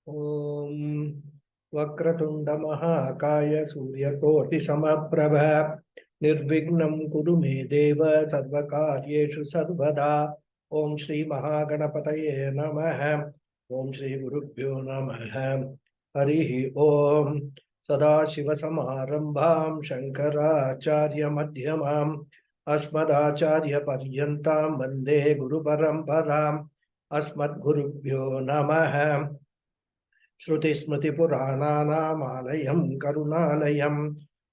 Om Vakratunda Mahakaya Suryakoti Samaprabha Nirvignam Kuru Me Deva Sarvakaryeshu Sarvada Om Shri Mahaganapataye Namaha Om Shri Gurubhyo Namaha Harihi Om Sadashiva Samarambham Shankaracharya Madhyamam Asmadacharya Paryantam Vande Guru Paramparam Asmadgurubhyo Namaha श्रुतिस्मृतिपुराणानामालयं करुणालयं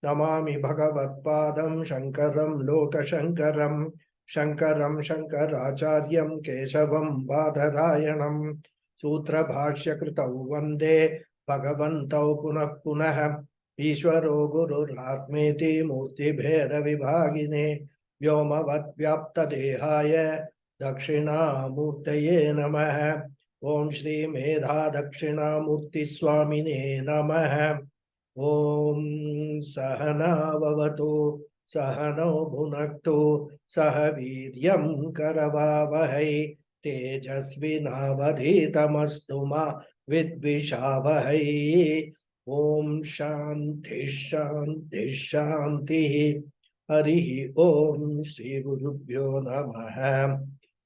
Namami भगवत्पादं शङ्करं लोकशङ्करं शङ्करं शङ्कराचार्यं केशवं बादरायणं सूत्रभाष्यकृतौ वन्दे भगवन्तौ पुनः पुनः ईश्वरो गुरुरात्मेति मूर्तिभेदविभागिने व्योमवद्व्याप्तदेहाय दक्षिणामूर्तये नमः ओम श्री मेधा दक्षिणामूर्ति स्वामिने नमः। ओम सहनाववतु सहनौ भुनक्तु सह वीर्यं करवावहै तेजस्विनावधीतमस्तु मा विद्विषावहै। ओम शांति शांति शांति। हरिः ओम श्री गुरुभ्यो नमः।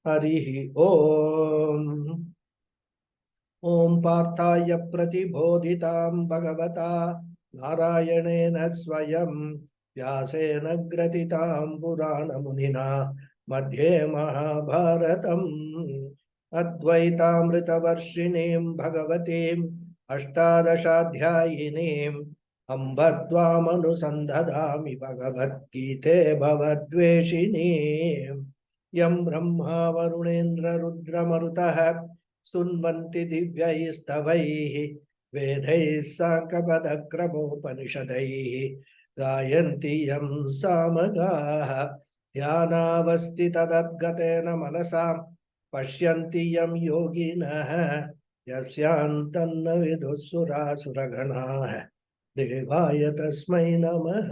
हरिः ओम। ओम पार्थाय प्रतिबोधितां भगवता नारायणेन स्वयं व्यासेन ग्रथितां पुराणमुनिना मध्ये महाभारतम् अद्वैतामृतवर्षिणीं भगवतीम् अष्टादशाध्यायिनीम् अम्ब त्वामनुसन्धदामि भगवद्गीते भवद्वेषिणीम् यं ब्रह्मा वरुणेन्द्ररुद्रमरुतः स्तुन्वन्ति दिव्यैस्तवैः वेदैः साङ्गपदक्रमोपनिषदैः गायन्ति यं सामगाः ध्यानावस्थितदद्गतेन मनसा पश्यन्ति यं योगिनः यस्यान्तन्न विदुःसुरासुरगणाः देवाय तस्मै नमः।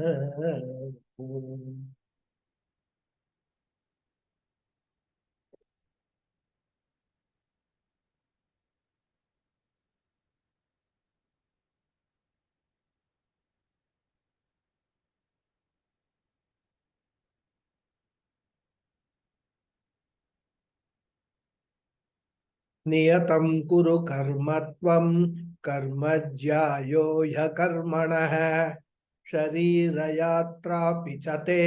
नियतं कुरु कर्म त्वं कर्म ज्यायो ह्यकर्मणः शरीरयात्रापि च ते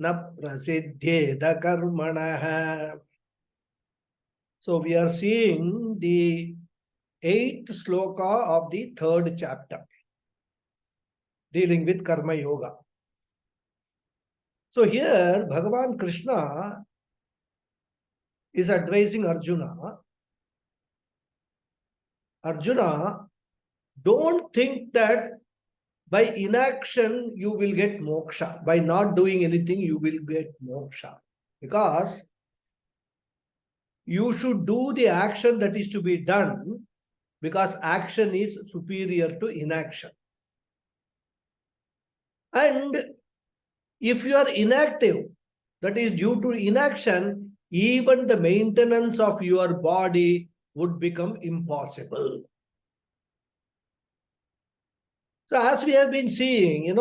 न प्रसिद्ध्येद कर्मणः. So we are seeing the 8th sloka of the 3rd chapter dealing with karma yoga. So here Bhagavan Krishna is advising Arjuna, don't think that by inaction you will get moksha. By not doing anything you will get moksha. Because you should do the action that is to be done, because action is superior to inaction. And if you are inactive, that is due to inaction, even the maintenance of your body would become impossible. So as we have been seeing,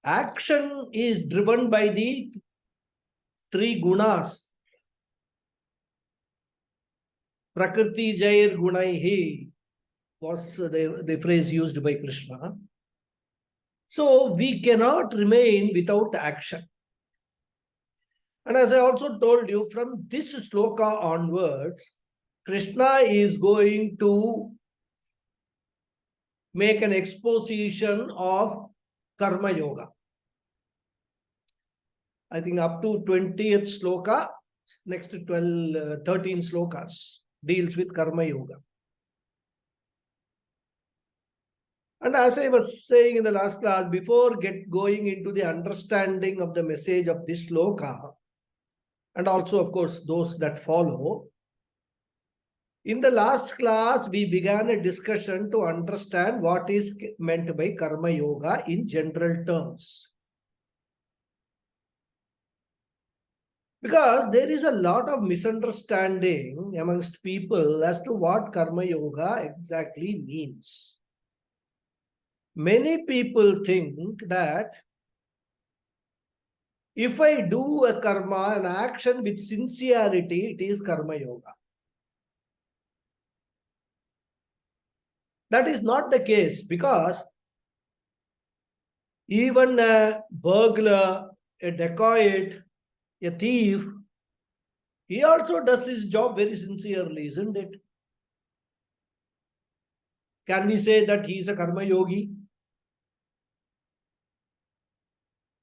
action is driven by the 3 gunas. Prakriti Jair Gunaihi was the phrase used by Krishna. So we cannot remain without action. And as I also told you, from this sloka onwards, Krishna is going to make an exposition of karma yoga. I think up to 20th sloka, next 13 slokas deals with karma yoga. And as I was saying in the last class, before going into the understanding of the message of this sloka, and also of course those that follow, in the last class we began a discussion to understand what is meant by karma yoga in general terms. Because there is a lot of misunderstanding amongst people as to what karma yoga exactly means. Many people think that if I do a karma, an action with sincerity, it is karma yoga. That is not the case, because even a burglar, a dacoit, a thief, he also does his job very sincerely, isn't it? Can we say that he is a karma yogi?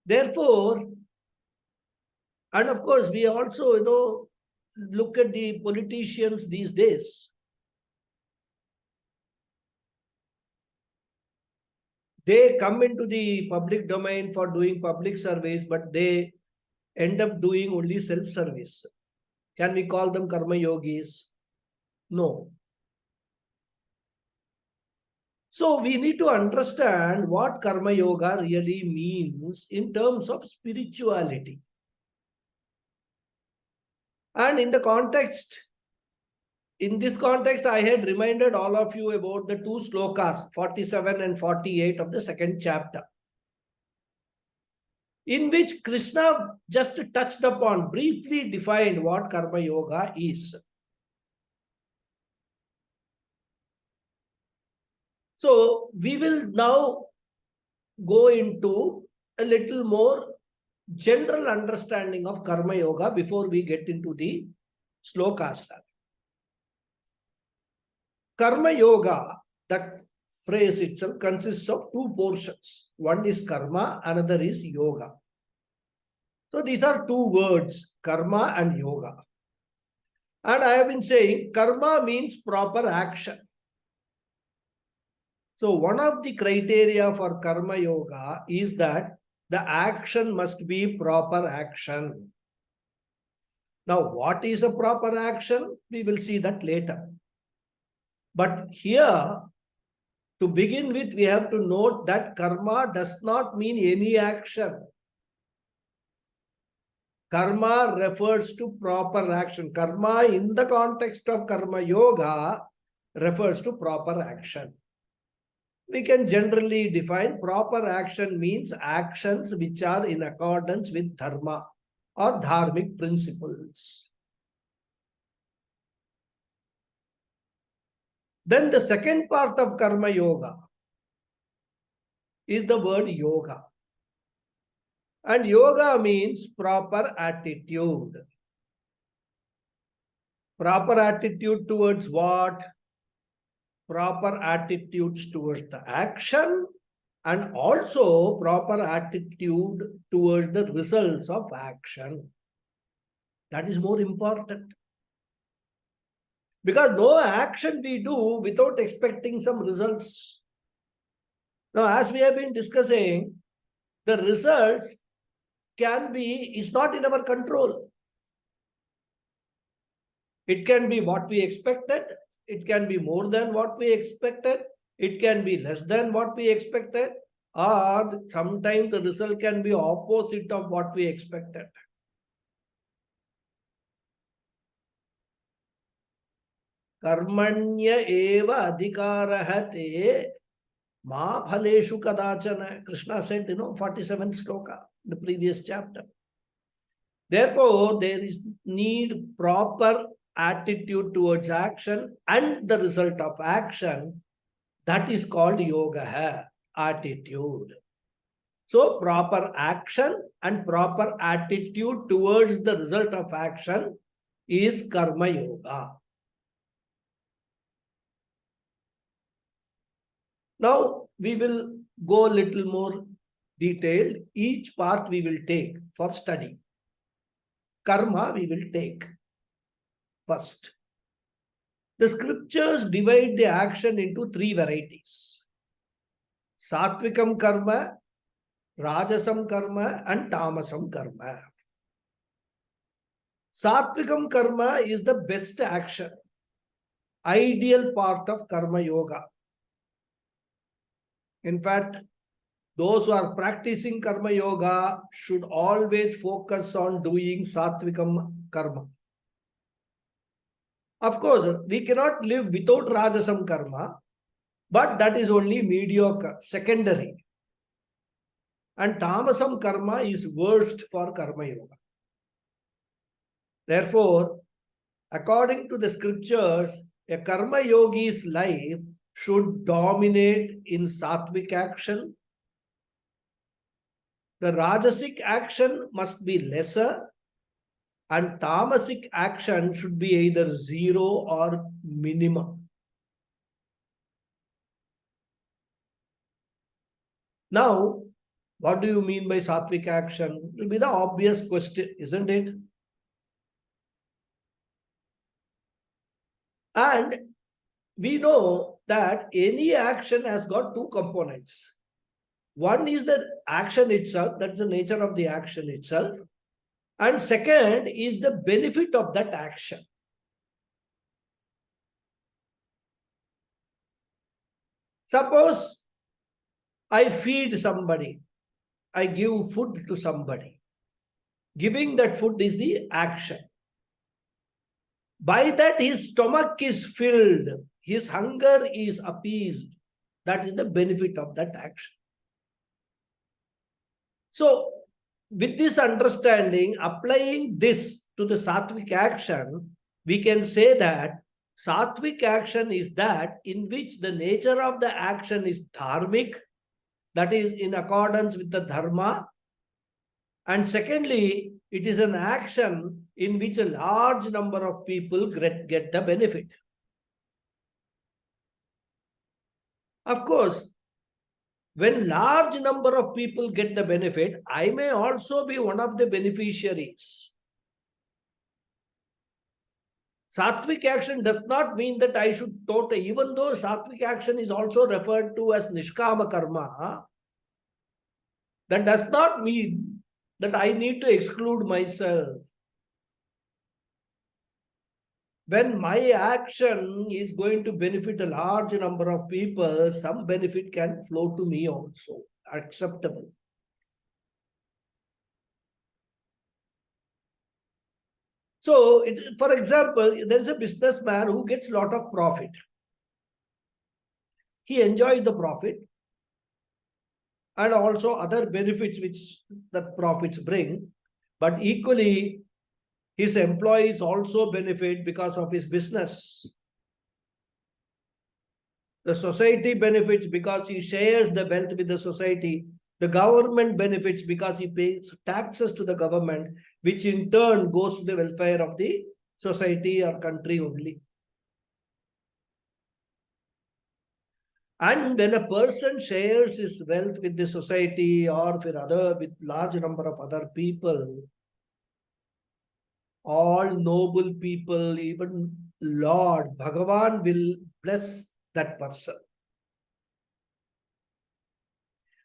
Therefore, and of course, we also, look at the politicians these days. They come into the public domain for doing public service, but they end up doing only self-service. Can we call them karma yogis? No. So we need to understand what karma yoga really means in terms of spirituality. And in this context, I had reminded all of you about the two slokas, 47 and 48 of the second chapter, in which Krishna just touched upon, briefly defined what karma yoga is. So we will now go into a little more general understanding of karma yoga before we get into the slokas. Karma yoga, that phrase itself consists of two portions. One is karma, another is yoga. So these are two words, karma and yoga. And I have been saying karma means proper action. So one of the criteria for karma yoga is that the action must be proper action. Now, what is a proper action? We will see that later. But here, to begin with, we have to note that karma does not mean any action. Karma refers to proper action. Karma in the context of karma yoga refers to proper action. We can generally define proper action means actions which are in accordance with dharma or dharmic principles. Then the second part of karma yoga is the word yoga. And yoga means proper attitude. Proper attitude towards what? Proper attitudes towards the action, and also proper attitude towards the results of action. That is more important. Because no action we do without expecting some results. Now, as we have been discussing, the results is not in our control. It can be what we expected. It can be more than what we expected. It can be less than what we expected. Or sometimes the result can be opposite of what we expected. Karmanya eva adhikaraha te ma phaleshu kadachana. Krishna said, 47th sloka, the previous chapter. Therefore, there is need proper attitude towards action and the result of action. That is called yoga, attitude. So, proper action and proper attitude towards the result of action is karma yoga. Now, we will go a little more detailed. Each part we will take for study. Karma we will take first. The scriptures divide the action into three varieties. Satvikam karma, Rajasam karma and Tamasam karma. Satvikam karma is the best action, ideal part of karma yoga. In fact, those who are practicing karma yoga should always focus on doing sattvikam karma. Of course, we cannot live without rajasam karma, but that is only mediocre, secondary. And tamasam karma is worst for karma yoga. Therefore, according to the scriptures, a karma yogi's life should dominate in sattvic action. The rajasic action must be lesser, and tamasic action should be either zero or minimum. Now, what do you mean by sattvic action? It will be the obvious question, isn't it? And we know that any action has got two components. One is the action itself, that's the nature of the action itself. And second is the benefit of that action. Suppose I feed somebody, I give food to somebody. Giving that food is the action. By that, his stomach is filled, his hunger is appeased. That is the benefit of that action. So, with this understanding, applying this to the sattvic action, we can say that sattvic action is that in which the nature of the action is dharmic, that is in accordance with the dharma. And secondly, it is an action in which a large number of people get the benefit. Of course, when large number of people get the benefit, I may also be one of the beneficiaries. Sattvic action does not mean that I should totally, even though sattvic action is also referred to as nishkama karma, that does not mean that I need to exclude myself. When my action is going to benefit a large number of people, some benefit can flow to me also, acceptable. So, for example, there is a businessman who gets a lot of profit. He enjoys the profit and also other benefits which that profits bring, but equally, his employees also benefit because of his business. The society benefits because he shares the wealth with the society. The government benefits because he pays taxes to the government, which in turn goes to the welfare of the society or country only. And when a person shares his wealth with the society or with large number of other people, all noble people, even Lord, Bhagavan will bless that person.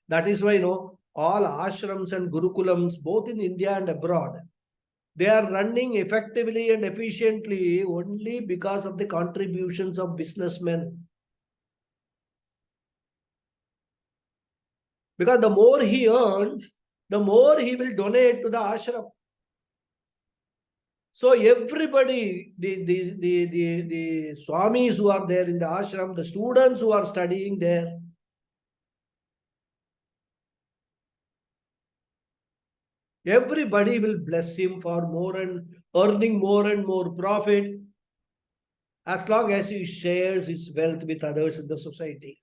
That is why, all ashrams and gurukulams, both in India and abroad, they are running effectively and efficiently only because of the contributions of businessmen. Because the more he earns, the more he will donate to the ashram. So everybody, the swamis who are there in the ashram, the students who are studying there, everybody will bless him for earning more and more profit as long as he shares his wealth with others in the society.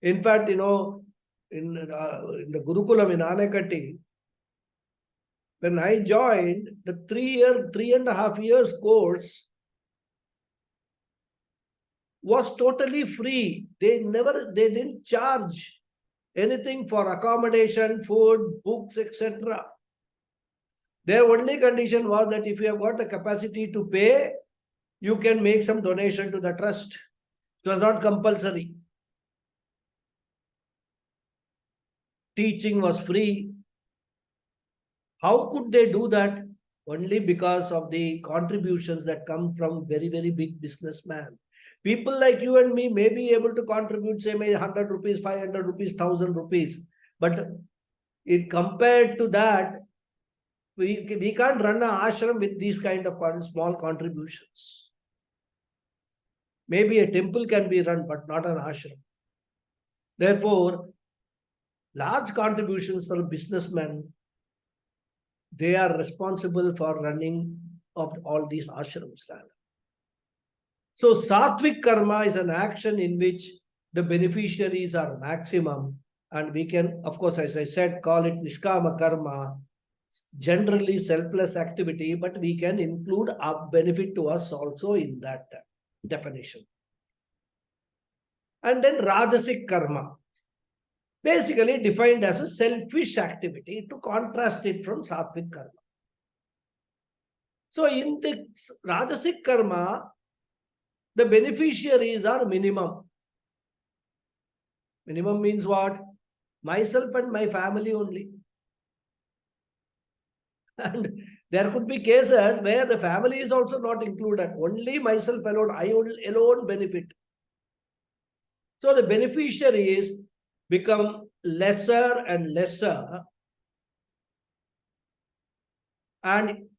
In fact, in the Gurukulam in Anekatti, when I joined, the 3.5 years course was totally free. They didn't charge anything for accommodation, food, books, etc. Their only condition was that if you have got the capacity to pay, you can make some donation to the trust. It was not compulsory. Teaching was free. How could they do that? Only because of the contributions that come from very, very big businessmen. People like you and me may be able to contribute, say, maybe 100 rupees, 500 rupees, 1000 rupees. But it compared to that, we can't run an ashram with these kind of small contributions. Maybe a temple can be run, but not an ashram. Therefore, large contributions for businessmen, they are responsible for running of all these ashrams. So sattvic karma is an action in which the beneficiaries are maximum, and we can, of course, as I said, call it nishkama karma, generally selfless activity, but we can include a benefit to us also in that definition. And then rajasic karma, basically defined as a selfish activity to contrast it from sattvic karma. So in the rajasic karma, the beneficiaries are minimum. Minimum means what? Myself and my family only. And there could be cases where the family is also not included. Only myself alone, I alone benefit. So the beneficiaries become lesser and lesser. And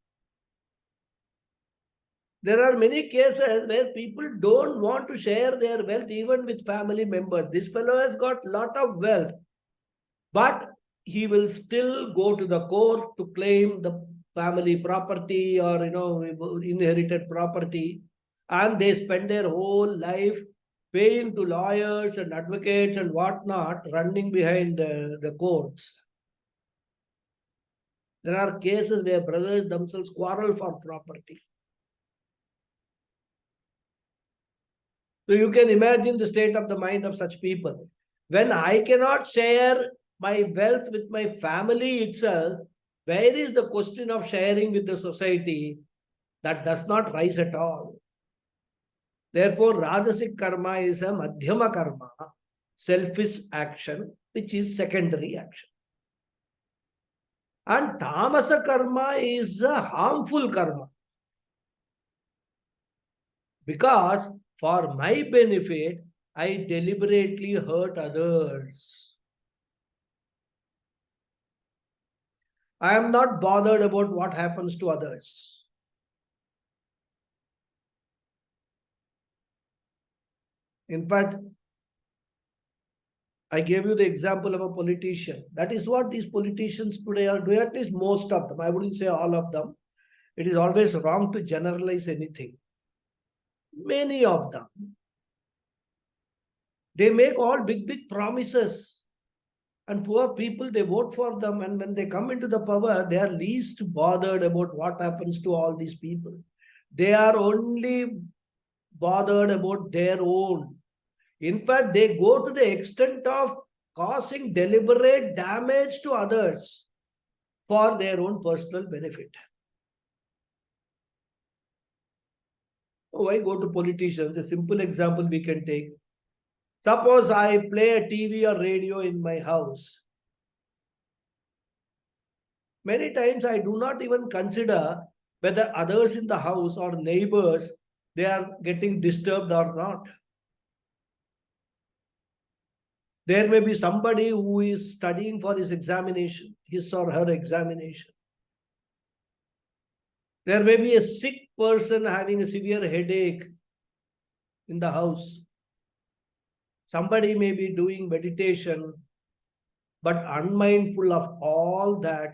there are many cases where people don't want to share their wealth even with family members. This fellow has got a lot of wealth, but he will still go to the court to claim the family property or inherited property, and they spend their whole life paying to lawyers and advocates and whatnot, running behind the courts. There are cases where brothers themselves quarrel for property. So you can imagine the state of the mind of such people. When I cannot share my wealth with my family itself, where is the question of sharing with the society? That does not rise at all. Therefore, Rajasic karma is a Madhyama karma, selfish action, which is secondary action. And Tamasa karma is a harmful karma. Because for my benefit, I deliberately hurt others. I am not bothered about what happens to others. In fact, I gave you the example of a politician. That is what these politicians today are doing, at least most of them. I wouldn't say all of them. It is always wrong to generalize anything. Many of them, they make all big promises. And poor people, they vote for them. And when they come into the power, they are least bothered about what happens to all these people. They are only bothered about their own. In fact, they go to the extent of causing deliberate damage to others for their own personal benefit. Why go to politicians? A simple example we can take. Suppose I play a TV or radio in my house. Many times I do not even consider whether others in the house or neighbors, they are getting disturbed or not. There may be somebody who is studying for his examination, his or her examination. There may be a sick person having a severe headache in the house. Somebody may be doing meditation, but unmindful of all that.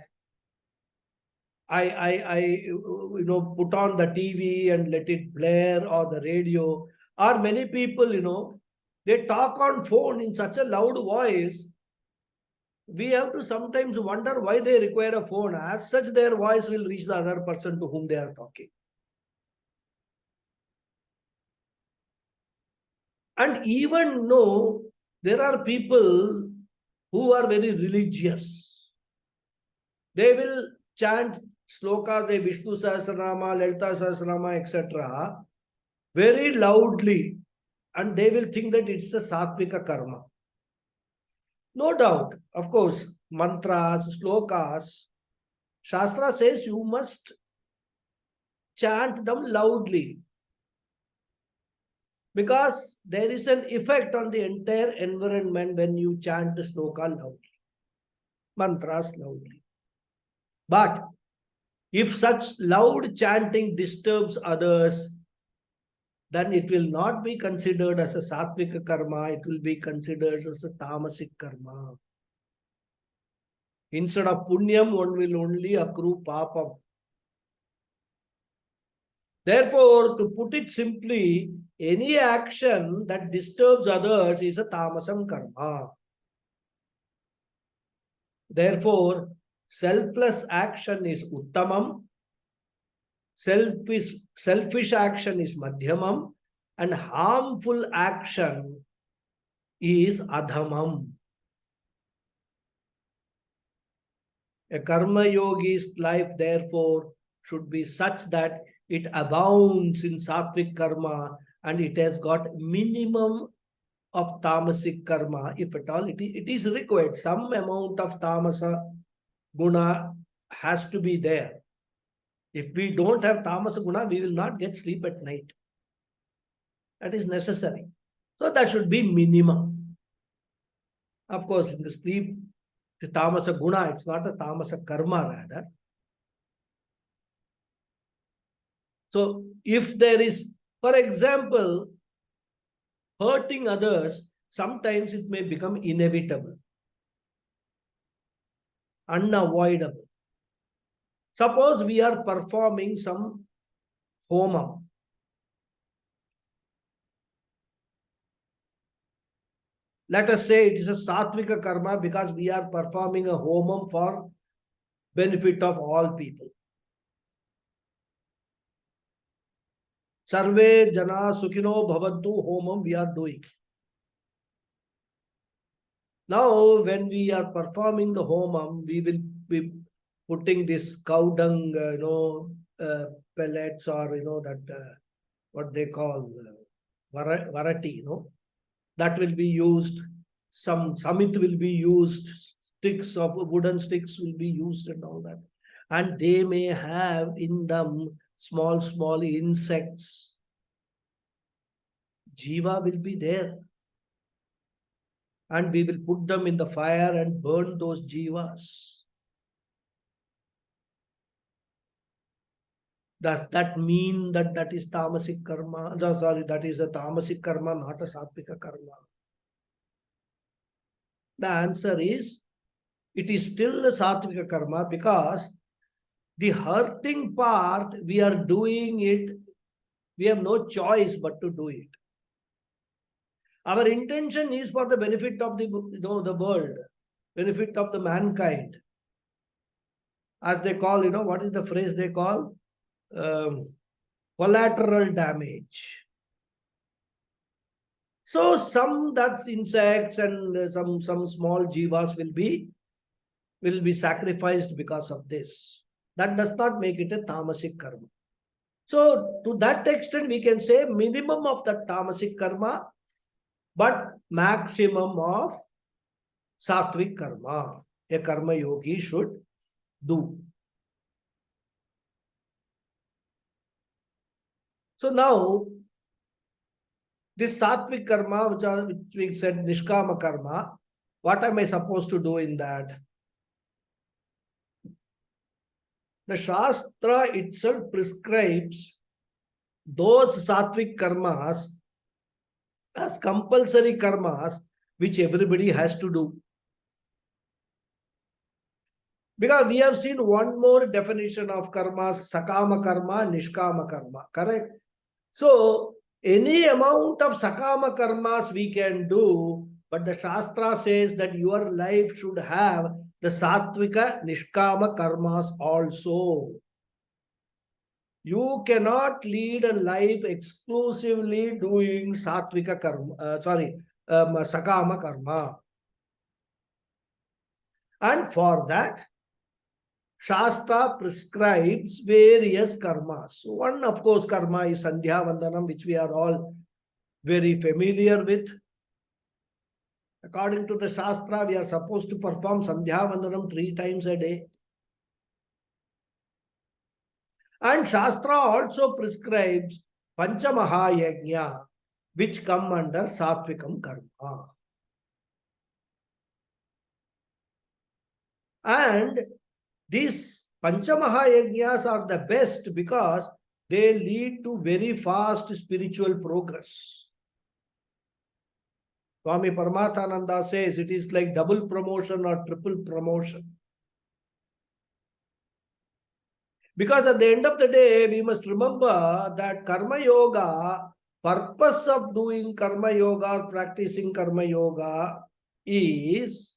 I put on the TV and let it blare, or the radio. Or many people, they talk on phone in such a loud voice. We have to sometimes wonder why they require a phone. As such, their voice will reach the other person to whom they are talking. And even though there are people who are very religious, they will chant slokas, the Vishnu Sahasranama, Lalita Sahasranama, etc. very loudly, and they will think that it's a sattvika karma. No doubt, of course, mantras, slokas, Shastra says you must chant them loudly. Because there is an effect on the entire environment when you chant the sloka loudly, mantras loudly. But if such loud chanting disturbs others, then it will not be considered as a sattvic karma, it will be considered as a tamasic karma. Instead of punyam, one will only accrue papam. Therefore, to put it simply, any action that disturbs others is a tamasam karma. Therefore, selfless action is uttamam, selfish action is madhyamam, and harmful action is adhamam. A karma yogi's life, therefore, should be such that it abounds in sattvic karma and it has got minimum of tamasic karma, if at all it is required. Some amount of tamasa guna has to be there. If we don't have tamasa guna, we will not get sleep at night. That is necessary. So that should be minimum. Of course, in the sleep, the tamasa guna, it's not a tamasa karma rather. So if there is, for example, hurting others, sometimes it may become inevitable, unavoidable. Suppose we are performing some homa. Let us say it is a sattvika karma because we are performing a homam for benefit of all people. Sarve jana sukhino bhavantu homam we are doing. Now, when we are performing the homam, we will be putting this cow dung, pellets or, that what they call varati, that will be used. Some samit will be used. Sticks of wooden sticks will be used and all that. And they may have in them small insects. Jiva will be there. And we will put them in the fire and burn those jivas. Does that mean that is tamasic karma? Sorry, that is a tamasic karma, not a sattvika karma. The answer is, it is still a sattvika karma because the hurting part, we are doing it, we have no choice but to do it. Our intention is for the benefit of the world, benefit of the mankind. As they call, what is the phrase they call? Collateral damage. So some that's insects and some small jivas will be sacrificed because of this. That does not make it a tamasic karma. So to that extent, we can say minimum of that tamasic karma, but maximum of sattvic karma a karma yogi should do. So now, this sattvic karma, which we said nishkama karma, what am I supposed to do in that? The Shastra itself prescribes those sattvic karmas as compulsory karmas which everybody has to do. Because we have seen one more definition of karmas, sakama karma, nishkama karma, correct? So, any amount of sakama karmas we can do, but the Shastra says that your life should have the sattvika nishkama karmas also. You cannot lead a life exclusively doing sattvika karma, sakama karma. And for that, Shastra prescribes various karmas. So one, of course, karma is Sandhya Vandanam, which we are all very familiar with. According to the Shastra, we are supposed to perform Sandhya Vandanam 3 times a day. And Shastra also prescribes Pancha Mahayajna, which come under Satvikam karma. And these Panchamahayajnas are the best because they lead to very fast spiritual progress. Swami Paramathananda says it is like double promotion or triple promotion. Because at the end of the day, we must remember that Karma Yoga, purpose of doing Karma Yoga or practicing Karma Yoga is,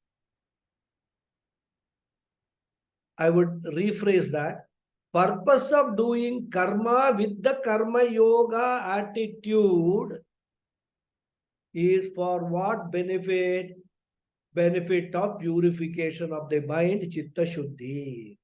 I would rephrase that, purpose of doing karma with the Karma Yoga attitude is for what benefit? Benefit of purification of the mind, Chitta Shuddhi.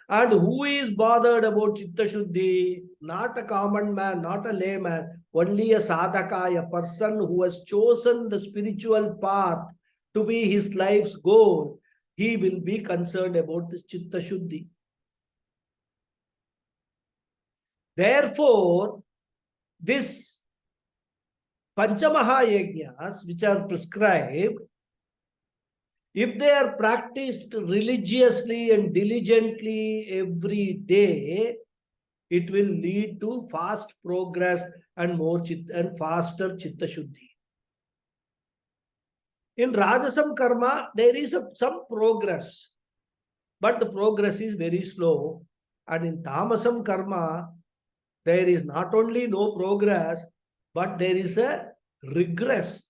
And who is bothered about Chitta Shuddhi? Not a common man, not a layman, only a sadhaka, a person who has chosen the spiritual path to be his life's goal. He will be concerned about the Chitta Shuddhi. Therefore, this Panchamahayajnas, which are prescribed, if they are practiced religiously and diligently every day, it will lead to fast progress and faster Chitta Shuddhi. In Rajasam karma, there is some progress, but the progress is very slow. And in Tamasam karma, there is not only no progress, but there is a regress.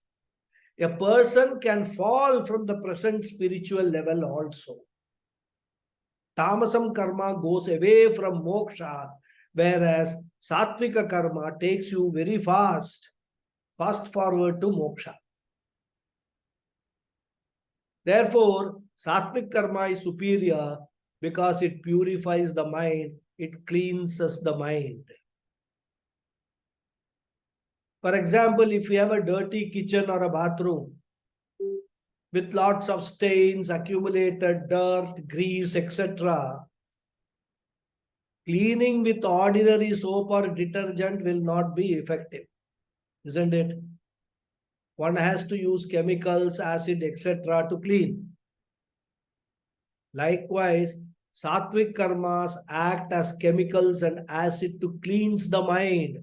A person can fall from the present spiritual level also. Tamasam karma goes away from moksha, whereas Sattvika karma takes you very fast forward to moksha. Therefore, Sattvic karma is superior because it purifies the mind, it cleanses the mind. For example, if you have a dirty kitchen or a bathroom with lots of stains, accumulated dirt, grease, etc., cleaning with ordinary soap or detergent will not be effective, isn't it? One has to use chemicals, acid, etc. to clean. Likewise, Sattvic karmas act as chemicals and acid to cleanse the mind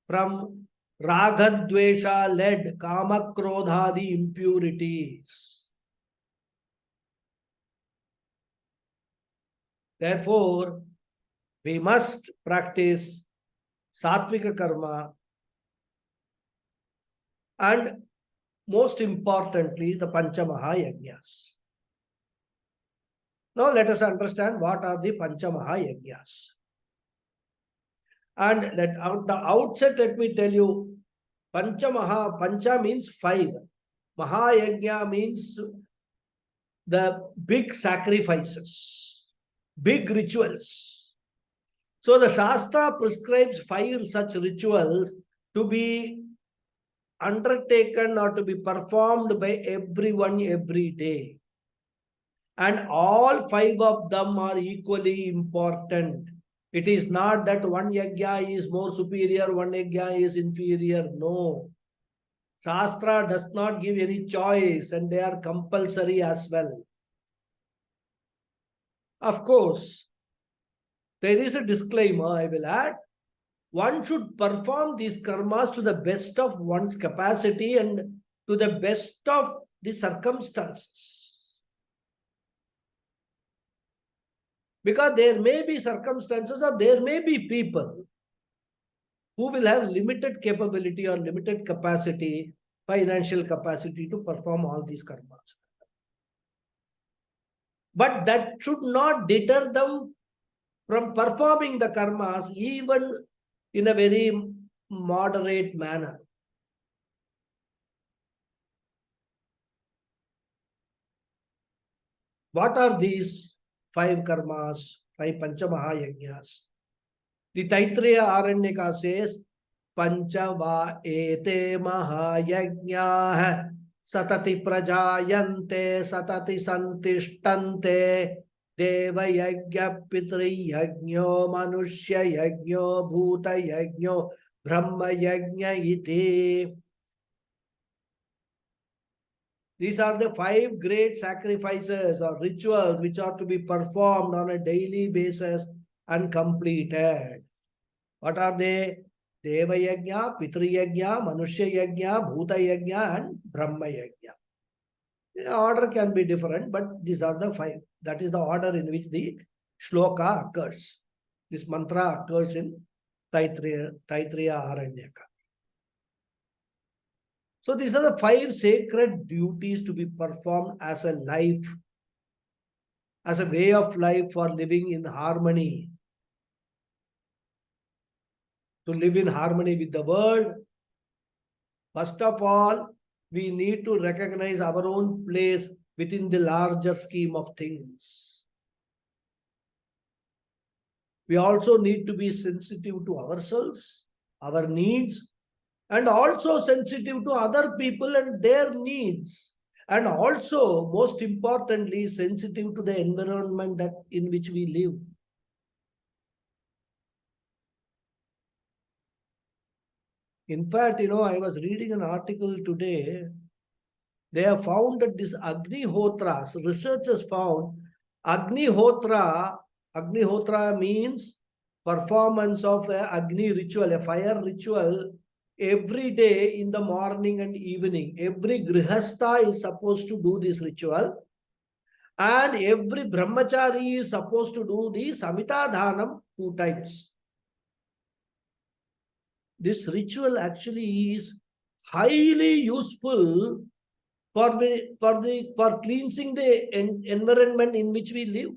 from Raga, Dvesha, led, Kama, Krodhadi impurities. Therefore, we must practice Sattvika karma and most importantly, the Panchamahayajnas. Now let us understand what are the Panchamahayajnas. And at the outset, let me tell you, Pancha means 5. Mahayajna means the big sacrifices, big rituals. So the Shastra prescribes 5 such rituals to be undertaken or to be performed by everyone every day. And all 5 of them are equally important. It is not that one yajna is more superior, one yajna is inferior. No. Shastra does not give any choice and they are compulsory as well. Of course, there is a disclaimer I will add. One should perform these karmas to the best of one's capacity and to the best of the circumstances. Because there may be circumstances or there may be people who will have limited capability or limited capacity, financial capacity to perform all these karmas. But that should not deter them from performing the karmas even in a very moderate manner. What are these 5 karmas, 5 Panchamahayajnas? The Taittiriya Aranyaka says, Panchava ete mahayajnah satati prajayante satati santishtante deva yajna pitri yajno manushya yajno bhuta yajno Brahma Yajna iti. These are the 5 great sacrifices or rituals which are to be performed on a daily basis and completed. What are they? Deva Yajna, Pitri Yajna, Manushya Yajna, Bhuta Yajna, and Brahma Yajna. The order can be different, but these are the 5. That is the order in which the shloka occurs. This mantra occurs in Taittiriya Aranyaka. So these are the 5 sacred duties to be performed as a life, as a way of life for living in harmony. To live in harmony with the world, first of all, we need to recognize our own place within the larger scheme of things. We also need to be sensitive to ourselves, our needs, and also sensitive to other people and their needs. And also, most importantly, sensitive to the environment that in which we live. In fact, I was reading an article today. They have found that this Agnihotras, researchers found Agnihotra means performance of a Agni ritual, a fire ritual, every day in the morning and evening. Every Grihastha is supposed to do this ritual. And every Brahmachari is supposed to do the Samita Dhanam 2 times. This ritual actually is highly useful for cleansing the environment in which we live.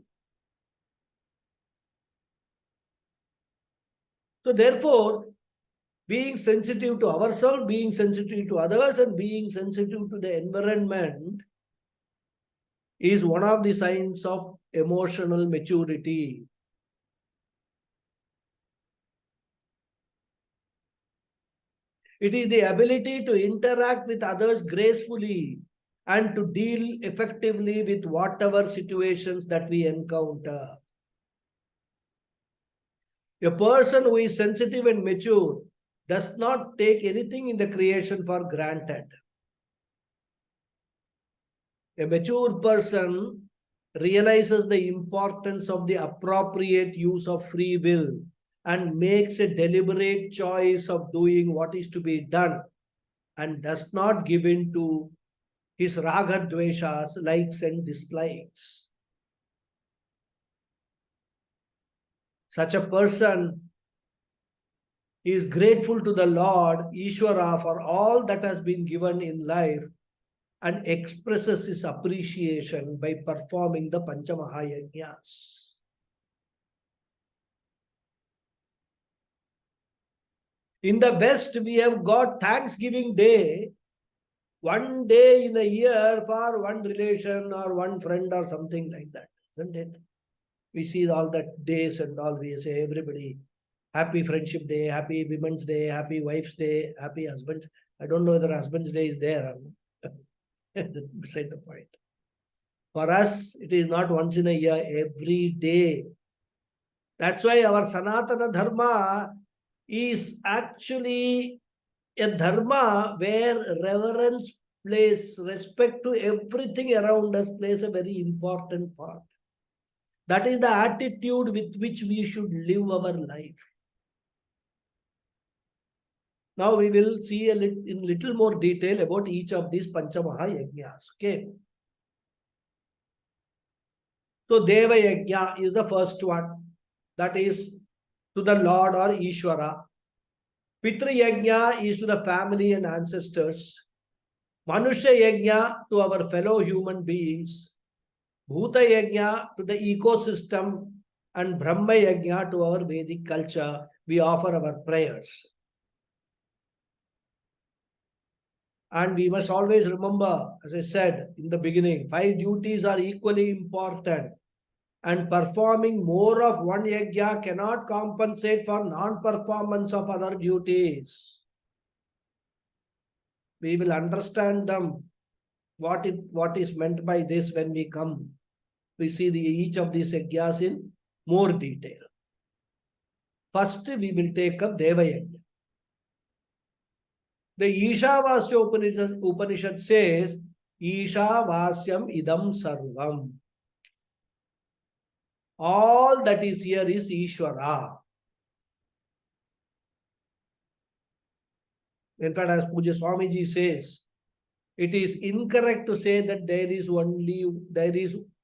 So therefore, being sensitive to ourselves, being sensitive to others, and being sensitive to the environment is one of the signs of emotional maturity. It is the ability to interact with others gracefully and to deal effectively with whatever situations that we encounter. A person who is sensitive and mature does not take anything in the creation for granted. A mature person realizes the importance of the appropriate use of free will and makes a deliberate choice of doing what is to be done and does not give in to his raga dveshas, likes and dislikes. Such a person is grateful to the Lord, Ishvara, for all that has been given in life and expresses his appreciation by performing the Panchamahayajnas. In the West, we have got Thanksgiving Day, 1 day in a year for one relation or one friend or something like that, isn't it? We see all that days and all, we say everybody, happy Friendship Day, happy Women's Day, happy Wife's Day, happy Husband's. I don't know whether Husband's Day is there or not. Beside the point. For us, it is not once in a year, every day. That's why our Sanatana Dharma is actually a dharma where reverence plays, respect to everything around us plays a very important part. That is the attitude with which we should live our life. Now we will see in little more detail about each of these Panchamahayajnas. Okay. So Deva Yajna is the first one. That is to the Lord or Ishvara. Pitri Yajna is to the family and ancestors. Manushya Yajna to our fellow human beings. Bhuta Yajna to the ecosystem. And Brahma Yajna to our Vedic culture. We offer our prayers. And we must always remember, as I said in the beginning, 5 duties are equally important. And performing more of one yajna cannot compensate for non-performance of other duties. We will understand them, what is meant by this when we come. We see each of these yajnas in more detail. First, we will take up Deva Yajna. The Ishavasya Upanishad says, Ishavasyam idam sarvam. All that is here is Ishvara. In fact, as Puja Swamiji says, it is incorrect to say that there is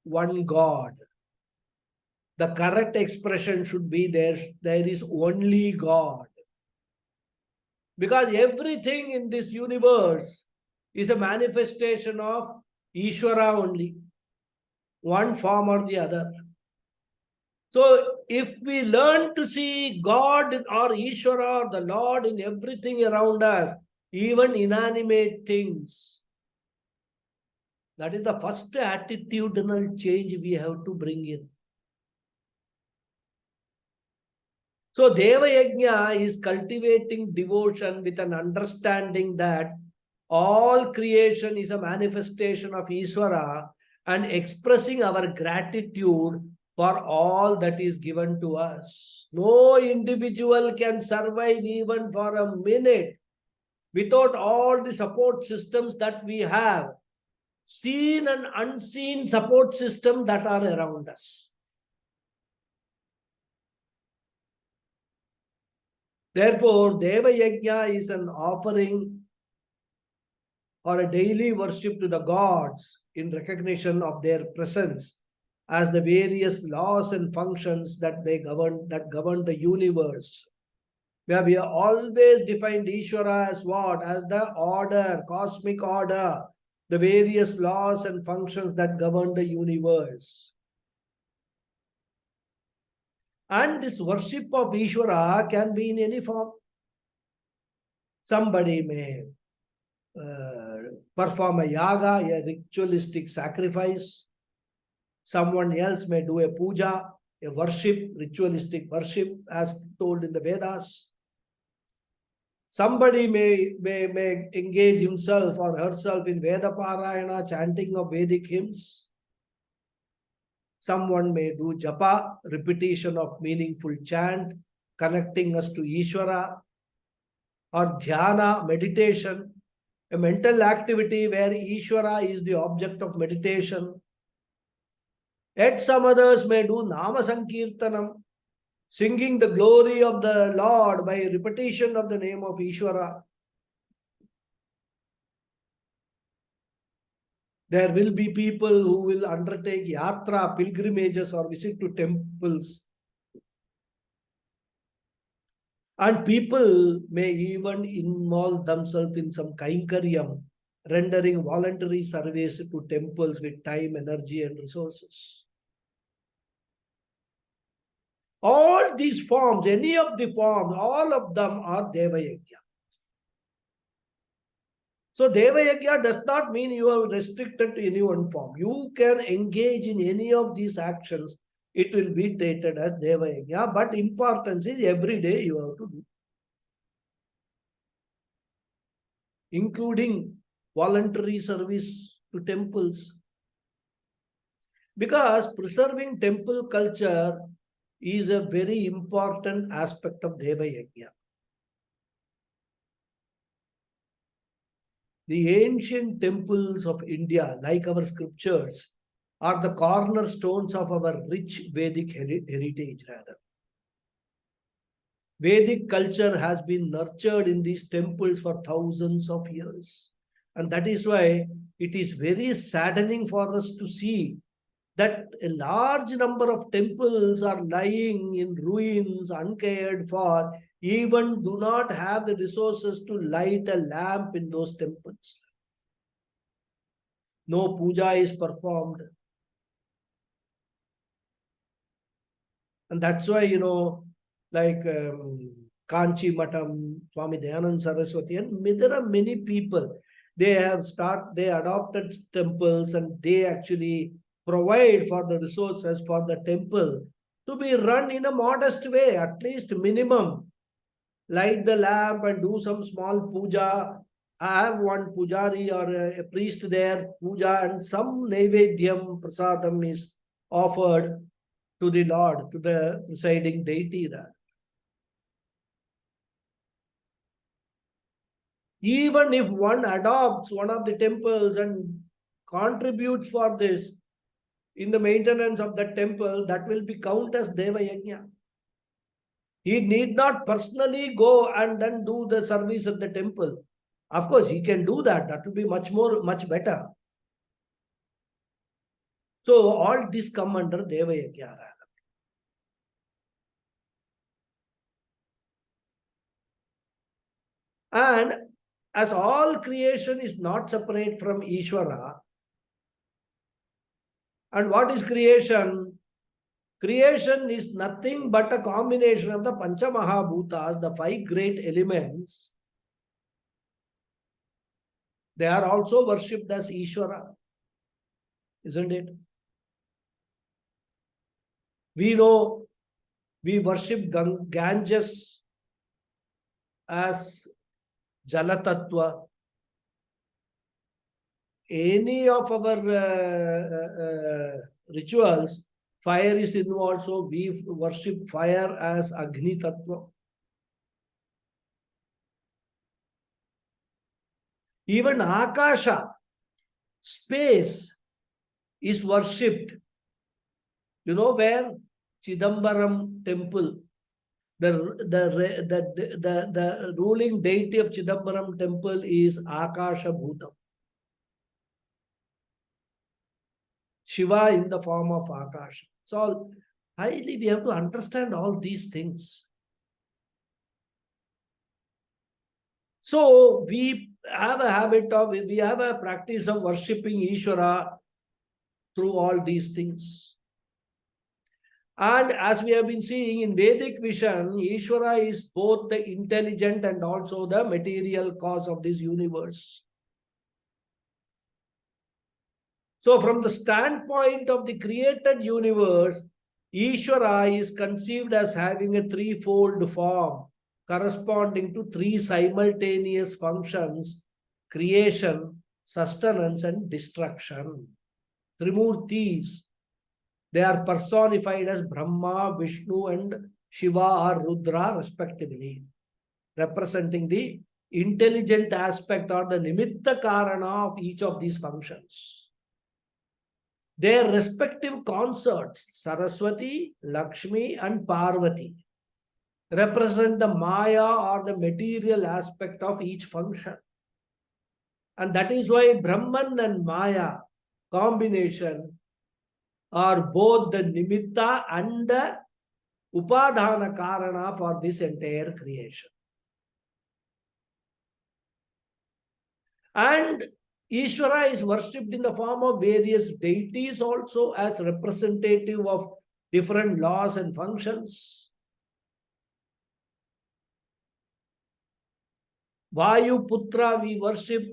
one God. The correct expression should be there is only God. Because everything in this universe is a manifestation of Ishvara only, one form or the other. So if we learn to see God or Ishvara or the Lord in everything around us, even inanimate things, that is the first attitudinal change we have to bring in. So Deva Yajna is cultivating devotion with an understanding that all creation is a manifestation of Ishvara and expressing our gratitude for all that is given to us. No individual can survive even for a minute without all the support systems that we have, seen and unseen support systems that are around us. Therefore, Deva Yajna is an offering or a daily worship to the gods in recognition of their presence as the various laws and functions that govern the universe. Where we have always defined Ishvara as what? As the order, cosmic order, the various laws and functions that govern the universe. And this worship of Ishvara can be in any form. Somebody may perform a yaga, a ritualistic sacrifice. Someone else may do a puja, a worship, ritualistic worship, as told in the Vedas. Somebody may engage himself or herself in Veda Parayana, chanting of Vedic hymns. Someone may do japa, repetition of meaningful chant, connecting us to Ishvara, or dhyana, meditation, a mental activity where Ishvara is the object of meditation. Yet some others may do Nama Sankirtanam, singing the glory of the Lord by repetition of the name of Ishvara. There will be people who will undertake yatra, pilgrimages, or visit to temples. And people may even involve themselves in some kainkaryam, rendering voluntary service to temples with time, energy, and resources. All these forms, any of the forms, all of them are Deva Yajna. So Deva Yajna does not mean you are restricted to any one form. You can engage in any of these actions. It will be treated as Deva Yajna, but importance is every day you have to do, including voluntary service to temples. Because preserving temple culture is a very important aspect of Deva Yajna. The ancient temples of India, like our scriptures, are the cornerstones of our rich Vedic heritage, rather. Vedic culture has been nurtured in these temples for thousands of years. And that is why it is very saddening for us to see that a large number of temples are lying in ruins, uncared for, even do not have the resources to light a lamp in those temples. No puja is performed. And that's why, like Kanchi Matam, Swami Dayanand Saraswati, and there are many people, they adopted temples and they actually provide for the resources for the temple to be run in a modest way, at least minimum. Light the lamp and do some small puja. I have one pujari or a priest there, puja, and some Naivedyam, prasadam is offered to the Lord, to the presiding deity. Even if one adopts one of the temples and contributes for this in the maintenance of the temple, that will be count as Deva Yajna. He need not personally go and then do the service at the temple. Of course, he can do that. That will be much better. So all this come under Deva Yajna. And as all creation is not separate from Ishvara, and what is creation? Creation is nothing but a combination of the Pancha Mahabhutas, the five great elements. They are also worshipped as Ishvara, isn't it? We know we worship Ganges as Jalatattva. Any of our rituals, fire is involved, so we worship fire as Agni Tattva. Even Akasha, space, is worshipped. You know where? Chidambaram temple. The ruling deity of Chidambaram temple is Akasha Bhutam. Shiva in the form of Akasha. So highly we have to understand all these things. So we have a practice of worshipping Ishvara through all these things. And as we have been seeing in Vedic vision, Ishvara is both the intelligent and also the material cause of this universe. So from the standpoint of the created universe, Ishvara is conceived as having a threefold form, corresponding to three simultaneous functions: creation, sustenance, and destruction. Trimurtis. They are personified as Brahma, Vishnu, and Shiva or Rudra, respectively, representing the intelligent aspect or the nimitta karana of each of these functions. Their respective consorts, Saraswati, Lakshmi, and Parvati, represent the Maya or the material aspect of each function. And that is why Brahman and Maya combination are both the nimitta and the upadhana karana for this entire creation. And Ishvara is worshipped in the form of various deities also as representative of different laws and functions. Vayu Putra we worship.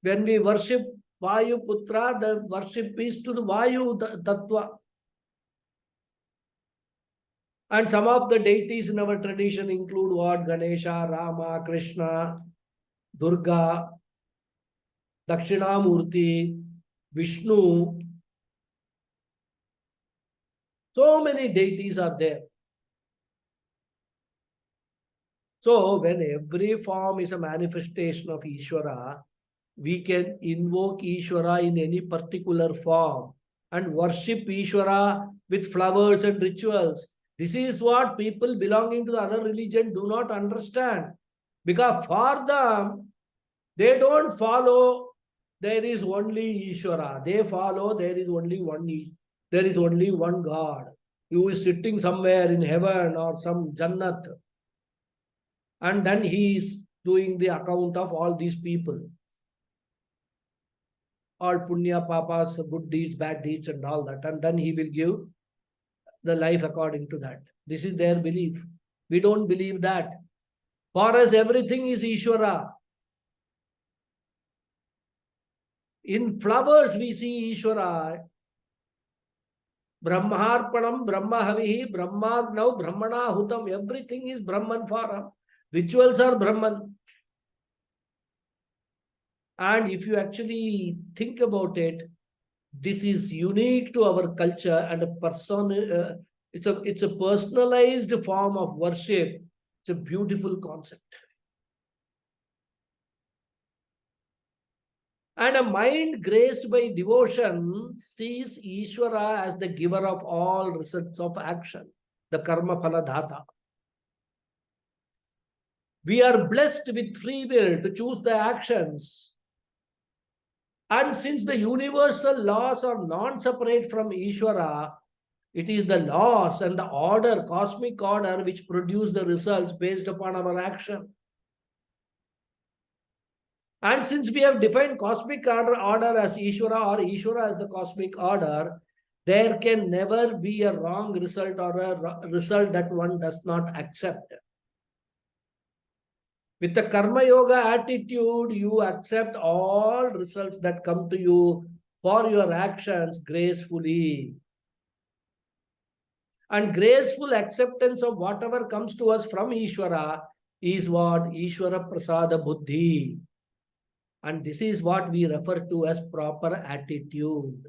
When we worship Vayu Putra, the worship is to the Vayu Tattva. And some of the deities in our tradition include what? Ganesha, Rama, Krishna, Durga, Dakshinamurti, Vishnu. So many deities are there. So when every form is a manifestation of Ishvara, we can invoke Ishvara in any particular form and worship Ishvara with flowers and rituals. This is what people belonging to the other religion do not understand. Because for them, they don't follow there is only Ishvara. They follow there is only one God who is sitting somewhere in heaven or some Jannat. And then he is doing the account of all these people. All punya, papas, good deeds, bad deeds, and all that. And then he will give the life according to that. This is their belief. We don't believe that. For us, everything is Ishvara. In flowers, we see Ishvara. Brahmarpanam, Brahmahavihi, Brahmagnav, Brahmana Hutam. Everything is Brahman for us. Rituals are Brahman. And if you actually think about it, this is unique to our culture and a person. It's a personalized form of worship. It's a beautiful concept. And a mind graced by devotion sees Ishvara as the giver of all results of action, the karma phala dhata. We are blessed with free will to choose the actions. And since the universal laws are non-separate from Ishvara, it is the laws and the order, cosmic order, which produce the results based upon our action. And since we have defined cosmic order as Ishvara or Ishvara as the cosmic order, there can never be a wrong result or a result that one does not accept. With the Karma Yoga attitude, you accept all results that come to you for your actions gracefully. And graceful acceptance of whatever comes to us from Ishvara is what Ishvara Prasada Buddhi. And this is what we refer to as proper attitude.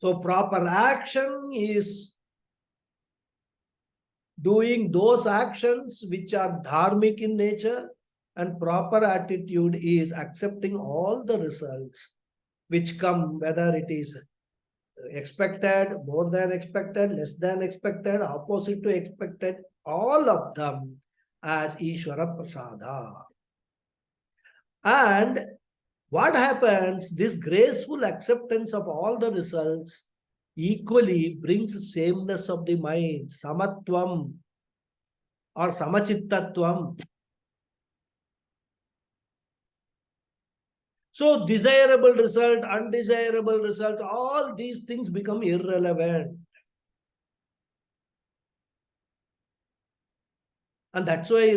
So proper action is doing those actions which are dharmic in nature, and proper attitude is accepting all the results which come, whether it is expected, more than expected, less than expected, opposite to expected, all of them as Ishvara Prasada. And what happens? This graceful acceptance of all the results equally brings sameness of the mind, samatvam or samachittatvam. So desirable result, undesirable results, all these things become irrelevant. And that's why,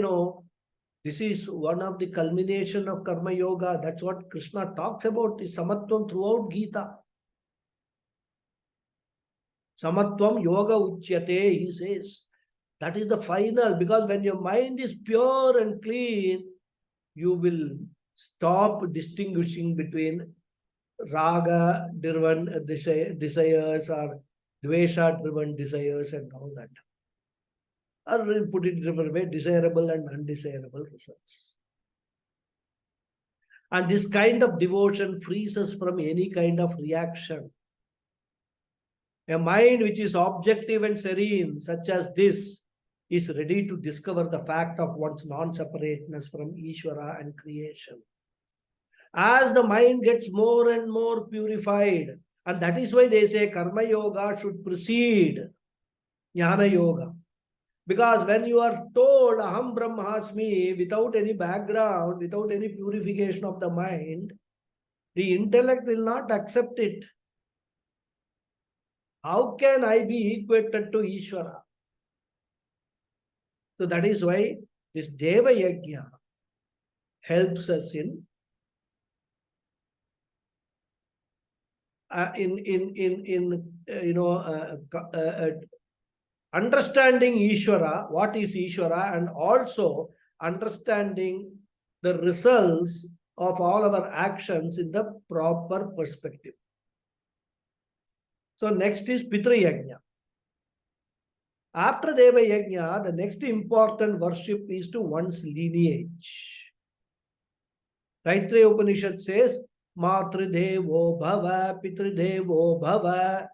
this is one of the culmination of Karma Yoga. That's what Krishna talks about, is samatvam throughout Gita. Samatvam yoga uchyate, he says. That is the final, because when your mind is pure and clean, you will stop distinguishing between raga driven desires or dvesha driven desires and all that. Or put it different way, desirable and undesirable results. And this kind of devotion frees us from any kind of reaction. A mind which is objective and serene, such as this, is ready to discover the fact of one's non-separateness from Ishvara and creation. As the mind gets more and more purified, and that is why they say Karma Yoga should precede Jnana Yoga. Because when you are told Aham Brahmasmi without any background, without any purification of the mind, the intellect will not accept it. How can I be equated to Ishvara? So that is why this Deva Yajna helps us in understanding Ishvara, what is Ishvara, and also understanding the results of all our actions in the proper perspective. So next is Pitru Yajna. After Deva Yajna, the next important worship is to one's lineage. Taittiriya Upanishad says, Matridevo Bhava, Pitridevo Bhava.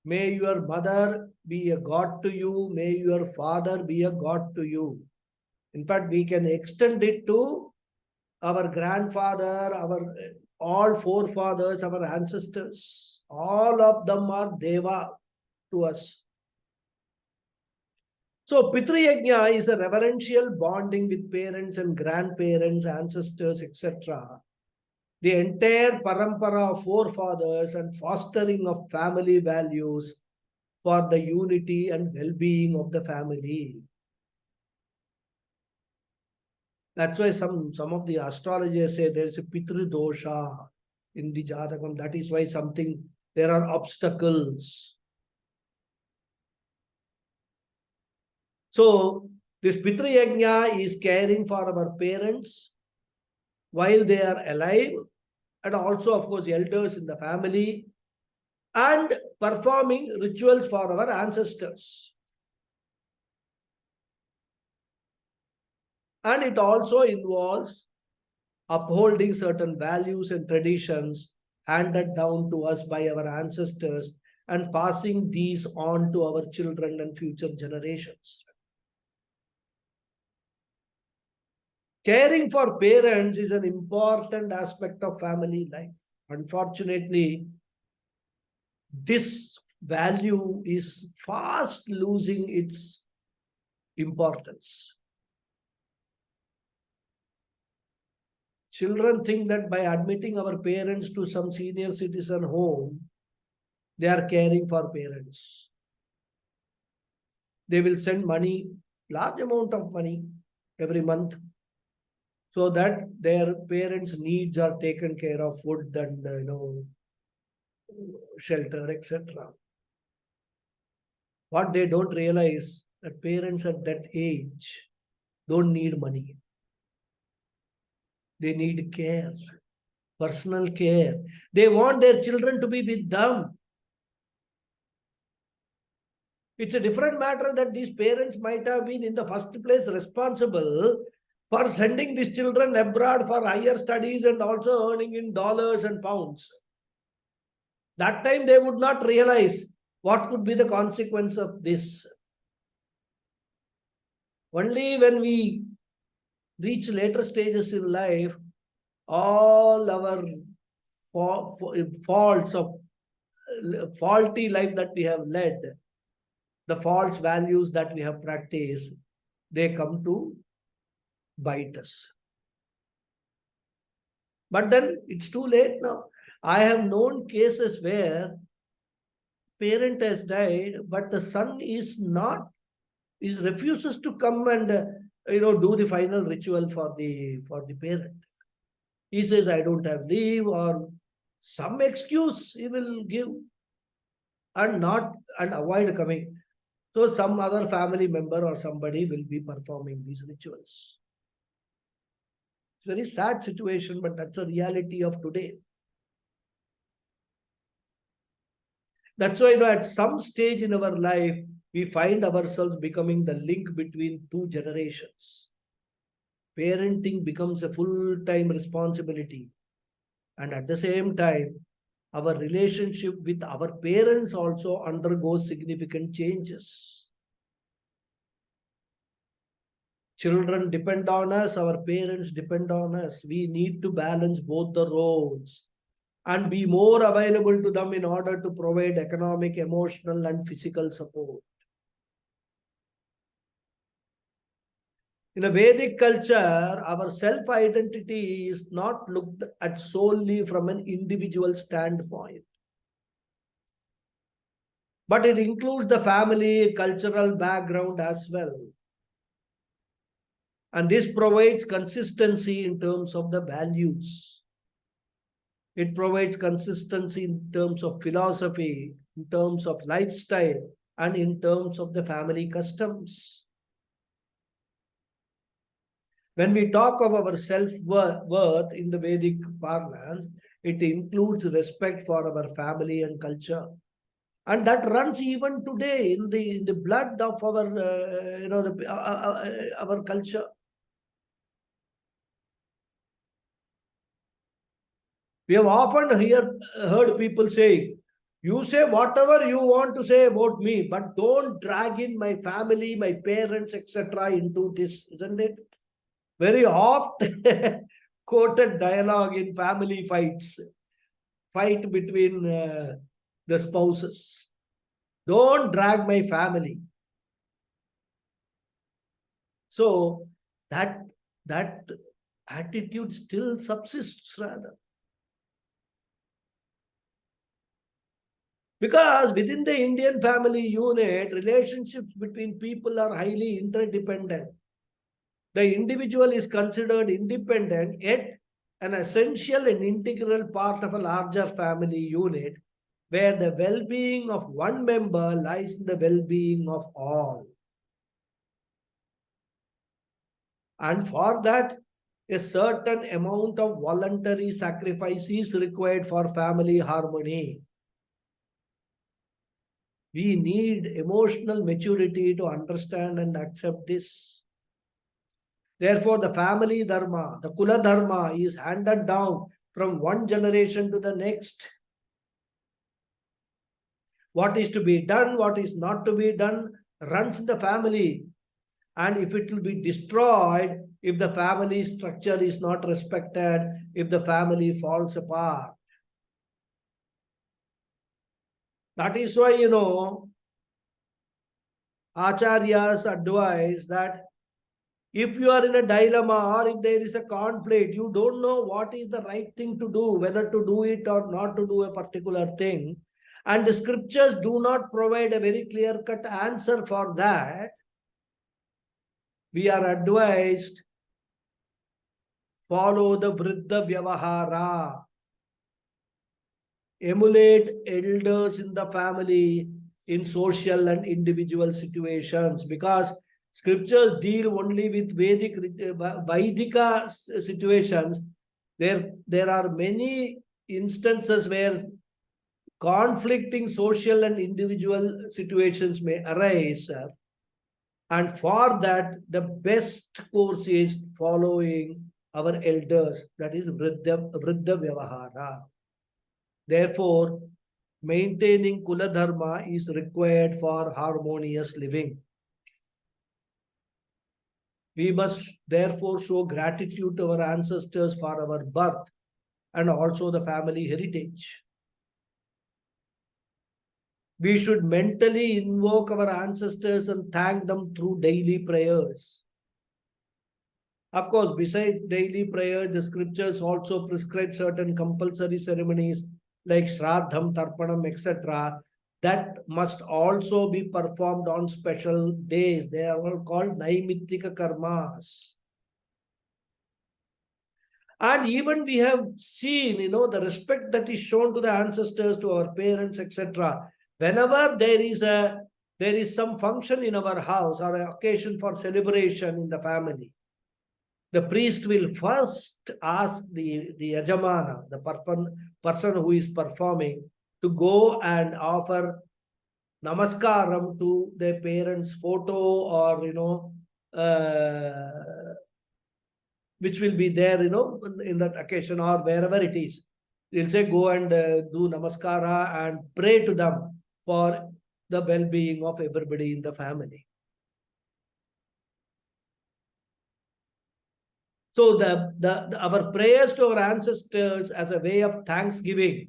May your mother be a god to you. May your father be a god to you. In fact, we can extend it to our grandfather, our all forefathers, our ancestors. All of them are Deva to us. So, Pitru Yajna is a reverential bonding with parents and grandparents, ancestors, etc. The entire parampara of forefathers and fostering of family values for the unity and well-being of the family. That's why some of the astrologers say there is a Pitru dosha in the Jatakam. That is why there are obstacles. So this Pitru Yajna is caring for our parents while they are alive, and also, of course, elders in the family, and performing rituals for our ancestors. And it also involves upholding certain values and traditions handed down to us by our ancestors and passing these on to our children and future generations. Caring for parents is an important aspect of family life. Unfortunately, this value is fast losing its importance. Children think that by admitting our parents to some senior citizen home, they are caring for parents. They will send money, large amount of money every month, so that their parents' needs are taken care of, food and shelter, etc. What they don't realize that parents at that age don't need money. They need care, personal care. They want their children to be with them. It's a different matter that these parents might have been in the first place responsible for sending these children abroad for higher studies and also earning in dollars and pounds. That time they would not realize what could be the consequence of this. Only when we reach later stages in life, all our faults of faulty life that we have led, the false values that we have practiced, they come to bite us. But then it's too late now. I have known cases where parent has died, but the son is refuses to come and do the final ritual for the parent. He says, I don't have leave, or some excuse he will give and avoid coming. So some other family member or somebody will be performing these rituals. It's a very sad situation, but that's a reality of today. That's why at some stage in our life, we find ourselves becoming the link between two generations. Parenting becomes a full-time responsibility. And at the same time, our relationship with our parents also undergoes significant changes. Children depend on us, our parents depend on us. We need to balance both the roles and be more available to them in order to provide economic, emotional, and physical support. In a Vedic culture, our self-identity is not looked at solely from an individual standpoint, but it includes the family, cultural background as well. And this provides consistency in terms of the values. It provides consistency in terms of philosophy, in terms of lifestyle, and in terms of the family customs. When we talk of our self-worth in the Vedic parlance, it includes respect for our family and culture. And that runs even today in the blood of our, our culture. We have often heard people say, you say whatever you want to say about me, but don't drag in my family, my parents, etc. into this, isn't it? Very oft quoted dialogue in family fight between the spouses. Don't drag my family. So that attitude still subsists rather. Because within the Indian family unit, relationships between people are highly interdependent. The individual is considered independent, yet an essential and integral part of a larger family unit, where the well-being of one member lies in the well-being of all. And for that, a certain amount of voluntary sacrifice is required for family harmony. We need emotional maturity to understand and accept this. Therefore, the family dharma, the kula dharma, is handed down from one generation to the next. What is to be done, what is not to be done, runs in the family. And if it will be destroyed, if the family structure is not respected, if the family falls apart. That is why, Acharyas advise that if you are in a dilemma or if there is a conflict, you don't know what is the right thing to do, whether to do it or not to do a particular thing, and the scriptures do not provide a very clear-cut answer for that, we are advised, follow the vriddha vyavahara, emulate elders in the family in social and individual situations, because scriptures deal only with Vaidika situations. There are many instances where conflicting social and individual situations may arise. And for that, the best course is following our elders, that is Vriddha Vyavahara. Therefore, maintaining Kula Dharma is required for harmonious living. We must therefore show gratitude to our ancestors for our birth and also the family heritage. We should mentally invoke our ancestors and thank them through daily prayers. Of course, besides daily prayer, the scriptures also prescribe certain compulsory ceremonies like Shraddham, Tarpanam, etc. that must also be performed on special days. They are all called Naimittika Karmas. And even we have seen, the respect that is shown to the ancestors, to our parents, etc. Whenever there is some function in our house or an occasion for celebration in the family, the priest will first ask the yajamana, the person who is performing, to go and offer namaskaram to their parents' photo, or which will be there, in that occasion or wherever it is. They'll say, go and do namaskara and pray to them for the well-being of everybody in the family. So our prayers to our ancestors as a way of thanksgiving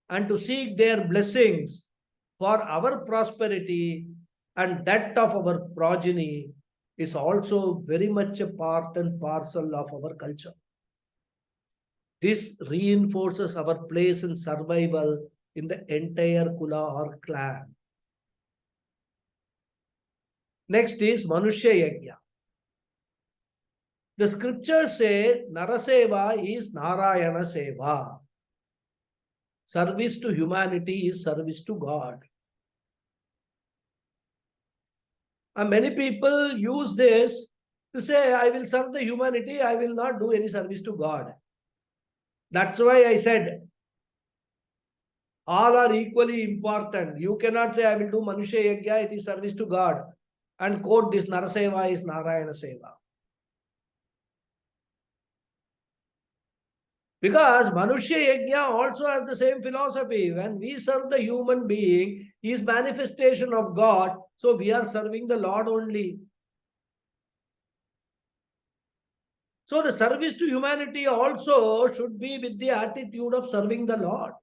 and to seek their blessings for our prosperity and that of our progeny is also very much a part and parcel of our culture. This reinforces our place in survival in the entire kula or clan. Next is Manushya Yajna. The scriptures say Naraseva is Narayana Seva. Service to humanity is service to God. And many people use this to say, I will serve the humanity, I will not do any service to God. That's why I said, all are equally important. You cannot say, I will do Manushya Yajna, it is service to God, and quote this Naraseva is Narayana Seva. Because Manushya Yajna also has the same philosophy. When we serve the human being, he is manifestation of God, so we are serving the Lord only. So the service to humanity also should be with the attitude of serving the Lord.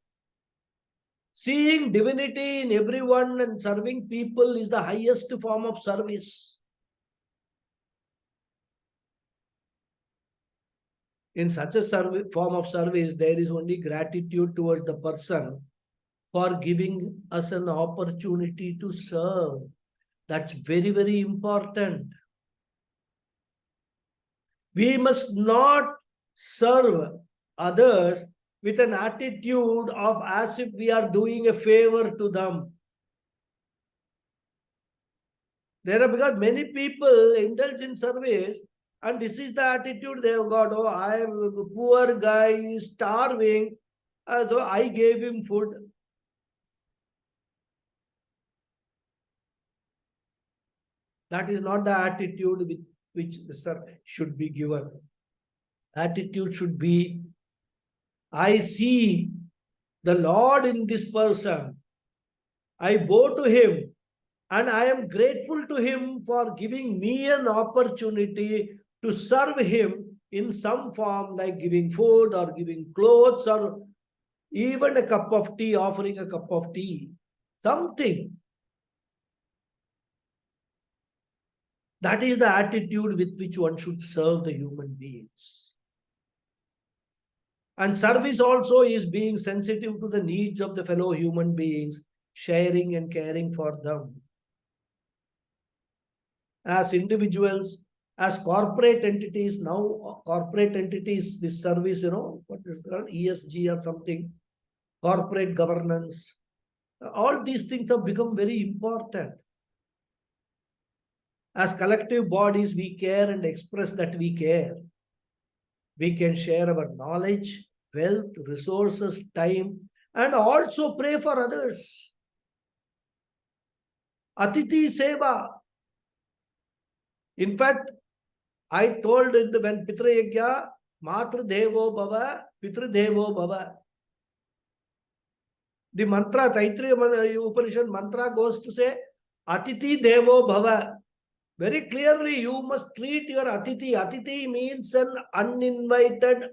Seeing divinity in everyone and serving people is the highest form of service. In such a form of service, there is only gratitude towards the person for giving us an opportunity to serve. That's very, very important. We must not serve others with an attitude of as if we are doing a favor to them. Because many people indulge in service, and this is the attitude they have got. Oh, I am a poor guy, is starving, so I gave him food. That is not the attitude which should be given. Attitude should be, I see the Lord in this person. I bow to him and I am grateful to him for giving me an opportunity to serve him in some form, like giving food or giving clothes or even a cup of tea, offering a cup of tea. Something. That is the attitude with which one should serve the human beings. And service also is being sensitive to the needs of the fellow human beings, sharing and caring for them. As individuals, as corporate entities, now corporate entities, this service, what is it called, ESG or something, corporate governance, all these things have become very important. As collective bodies, we care and express that we care. We can share our knowledge, wealth, resources, time, and also pray for others. Atiti Seva. In fact, I told when Pitra Yajna, Matra Devo Bhava, Pitra Devo Bhava. The mantra, Taittiriya Upanishad mantra goes to say, Atiti Devo Bhava. Very clearly, you must treat your Atiti. Atiti means an uninvited,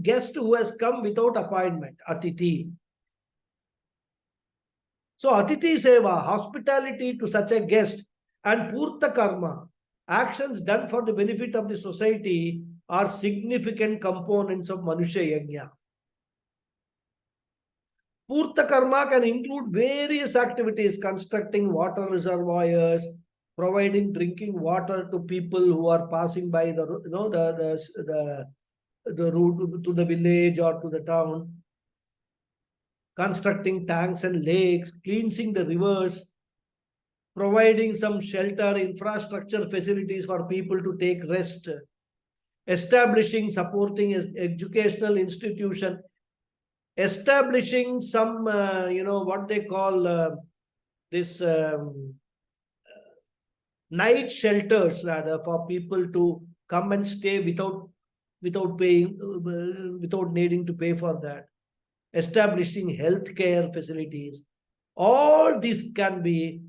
guest who has come without appointment. Atiti. So, Atiti Seva, hospitality to such a guest, and Purta Karma, actions done for the benefit of the society, are significant components of Manusha Yajna. Purta Karma can include various activities, constructing water reservoirs, providing drinking water to people who are passing by the route to the village or to the town, constructing tanks and lakes, cleansing the rivers, providing some shelter, infrastructure facilities for people to take rest, establishing, supporting educational institution, establishing some, what they call this night shelters, rather, for people to come and stay without paying, without needing to pay for that. Establishing healthcare facilities. All this can be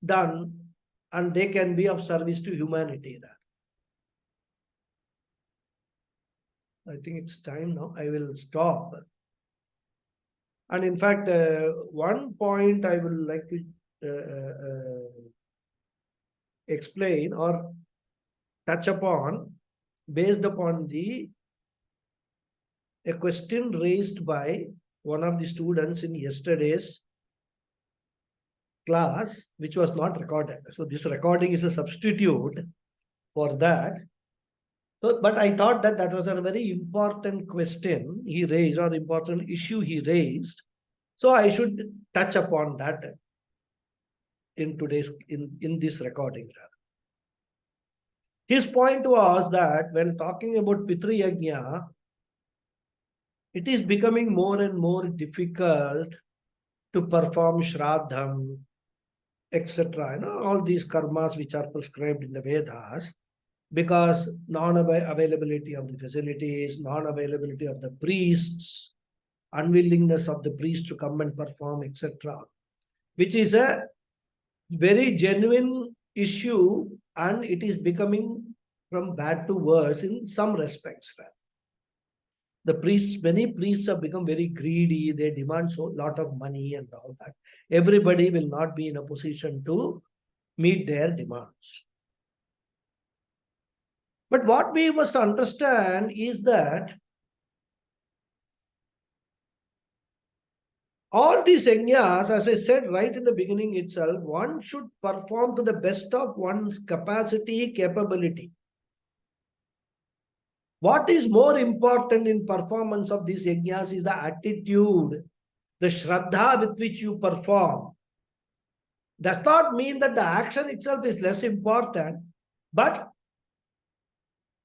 done and they can be of service to humanity. I think it's time now. I will stop. And in fact, one point I would like to explain or touch upon, based upon a question raised by one of the students in yesterday's class, which was not recorded. So this recording is a substitute for that. So, but I thought that was a very important question he raised, or important issue he raised. So I should touch upon that in today's in this recording. His point was that when talking about Pitri Yajna, it is becoming more and more difficult to perform Shraddham, etc. All these karmas which are prescribed in the Vedas, because non-availability of the facilities, non-availability of the priests, unwillingness of the priests to come and perform, etc., which is a very genuine issue, and it is becoming from bad to worse in some respects. The priests, many priests have become very greedy. They demand so lot of money and all that. Everybody will not be in a position to meet their demands. But what we must understand is that all these yajnas, as I said right in the beginning itself, one should perform to the best of one's capacity, capability. What is more important in performance of these yajnas is the attitude, the shraddha with which you perform. Does not mean that the action itself is less important, but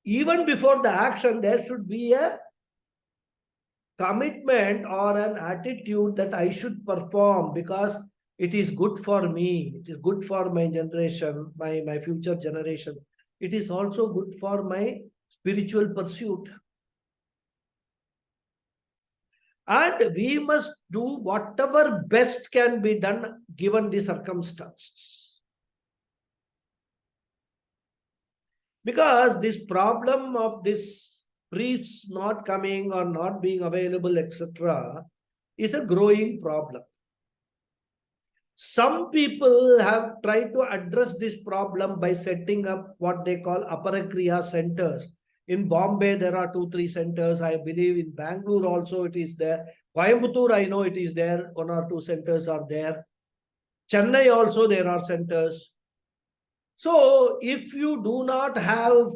even before the action, there should be a commitment or an attitude that I should perform, because It is good for me. It is good for my generation, my future generation. It is also good for my spiritual pursuit. And we must do whatever best can be done given the circumstances. Because this problem of this priests not coming or not being available, etc., is a growing problem. Some people have tried to address this problem by setting up what they call Aparakriya centers. In Bombay, there are 2-3 centers. I believe in Bangalore also it is there. Coimbatore, I know it is there. 1 or 2 centers are there. Chennai also there are centers. So if you do not have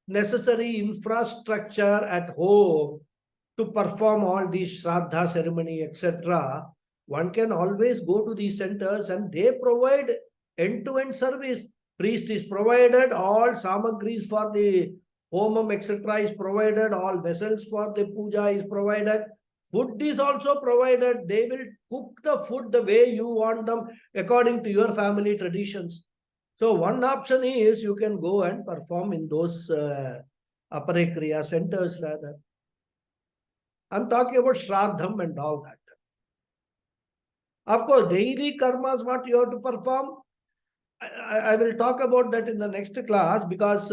necessary infrastructure at home to perform all these Shraddha ceremony, etc., one can always go to these centers and they provide end-to-end service. Priest is provided, all samagris for the homam, etc. is provided, all vessels for the puja is provided. Food is also provided. They will cook the food the way you want them according to your family traditions. So one option is you can go and perform in those Apare Kriya centers rather. I'm talking about Shraddham and all that. Of course, daily karmas, what you have to perform, I will talk about that in the next class, because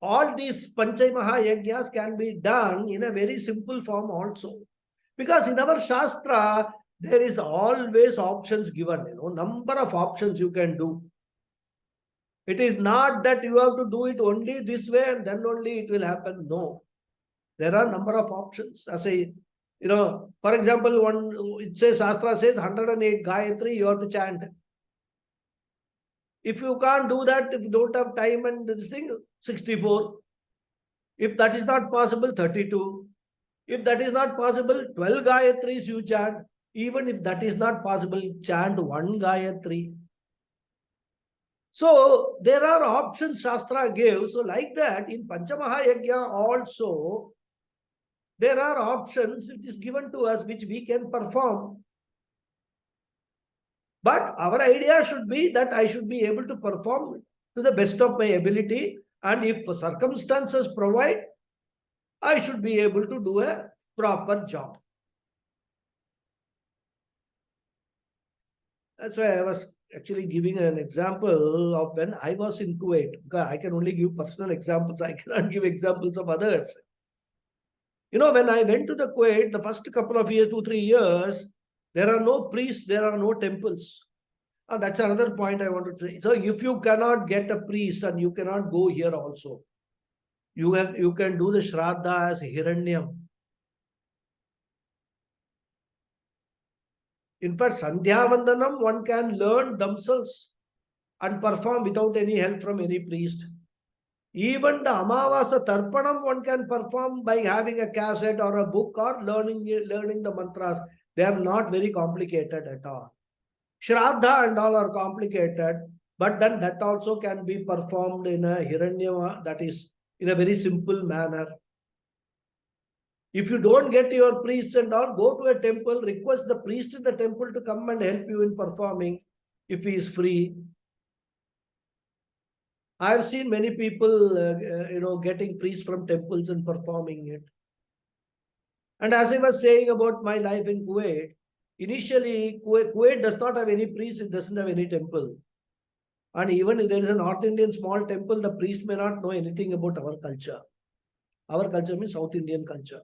all these Panchai Maha Yajnas can be done in a very simple form also. Because in our Shastra, there is always options given, number of options you can do. It is not that you have to do it only this way and then only it will happen. No. There are number of options. As for example, it says, Shastra says 108 Gayatri, you have to chant. If you can't do that, if you don't have time and this thing, 64. If that is not possible, 32. If that is not possible, 12 Gayatris you chant. Even if that is not possible, chant 1 Gayatri. So there are options Shastra gives. So like that, in Panchamaha Yajna also, there are options which is given to us which we can perform. But our idea should be that I should be able to perform to the best of my ability. And if circumstances provide, I should be able to do a proper job. That's why I was actually giving an example of when I was in Kuwait. Because I can only give personal examples. I cannot give examples of others. When I went to the Kuwait, the first couple of years, 2-3 years, there are no priests, there are no temples. And that's another point I want to say. So if you cannot get a priest and you cannot go here also, you can do the Shraddha as Hiranyam. In fact, Sandhya Vandanam, one can learn themselves and perform without any help from any priest. Even the Amavasa Tarpanam, one can perform by having a cassette or a book or learning the mantras. They are not very complicated at all. Shraddha and all are complicated, but then that also can be performed in a Hiranyama, that is in a very simple manner. If you don't get your priests and all, go to a temple, request the priest in the temple to come and help you in performing if he is free. I have seen many people, getting priests from temples and performing it. And as I was saying about my life in Kuwait, initially Kuwait does not have any priest, it doesn't have any temple. And even if there is a North Indian small temple, the priest may not know anything about our culture. Our culture means South Indian culture.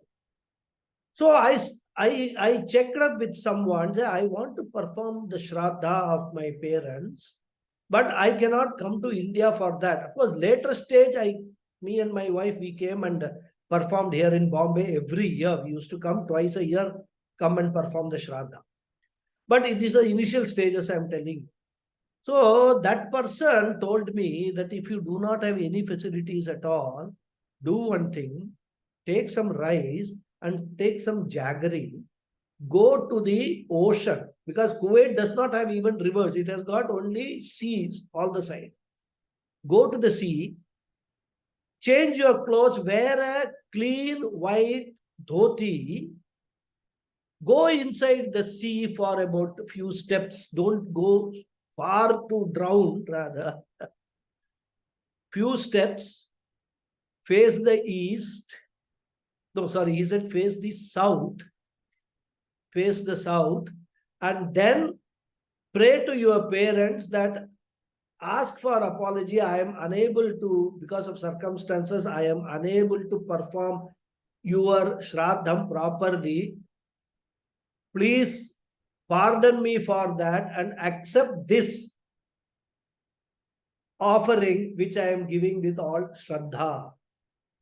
So I checked up with someone, say, I want to perform the Shraddha of my parents, but I cannot come to India for that. Of course, later stage, me and my wife, we came and performed here in Bombay every year. We used to come twice a year, come and perform the Shraddha. But it is the initial stages I am telling you. So that person told me that if you do not have any facilities at all, do one thing, take some rice and take some jaggery, go to the ocean, because Kuwait does not have even rivers. It has got only seas all the side. Go to the sea, change your clothes, wear a clean white dhoti, Go inside the sea for about a few steps. Don't go far to drown, rather. Few steps, face the east. No, sorry, he said face the south. Face the south. And then pray to your parents that ask for apology. I am unable to, because of circumstances, I am unable to perform your Shraddham properly. Please pardon me for that and accept this offering which I am giving with all Shraddha.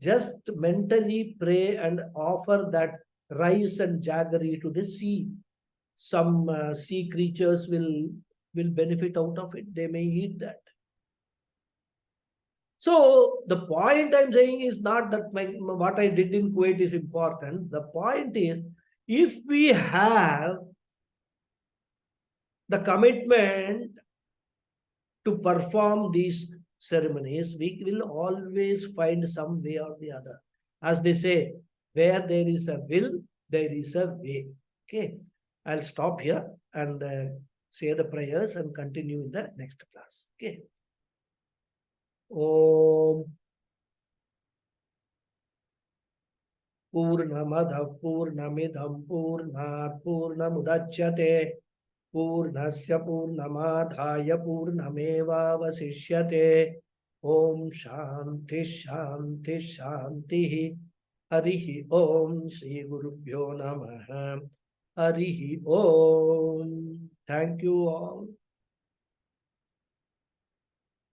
Just mentally pray and offer that rice and jaggery to the sea. Some sea creatures will benefit out of it. They may eat that. So the point I'm saying is not that what I did in Kuwait is important. The point is, if we have the commitment to perform these ceremonies, we will always find some way or the other. As they say, where there is a will, there is a way. Okay, I'll stop here and say the prayers and continue in the next class. Okay. Om Purnamadav Purnamidham Purnat Purnamudachyate Purnasya Purnamadhaya Purnamevavasishyate. Om Shanti Shanti Shanti. Harihi Om Shri Gurubhyo Namaha. Harihi Om. Thank you all.